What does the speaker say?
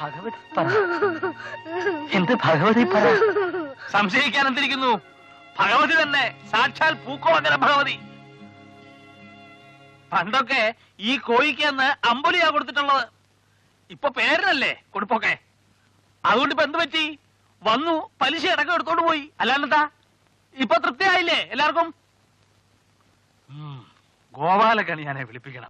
ഭഗവതി പറ, എന്ത് ഭഗവതി പറ. സംശയിക്കാൻ എന്തിരിക്കുന്നു? ഭഗവതി തന്നെ, സാക്ഷാൽ പൂക്കോളങ്ങര ഭഗവതി. പണ്ടൊക്കെ ഈ കോഴിക്ക് അന്ന് അമ്പലിയാ കൊടുത്തിട്ടുള്ളത്. ഇപ്പൊ പേരിനല്ലേ കൊടുപ്പൊക്കെ. അതുകൊണ്ട് ഇപ്പൊ എന്ത് പറ്റി? വന്നു, പലിശ അടക്കം എടുത്തോണ്ട് പോയി. അല്ലാണ്ടെന്താ? ഇപ്പൊ തൃപ്തിയായില്ലേ എല്ലാവർക്കും? ഗോപാലകണിയാനെ വിളിപ്പിക്കണം.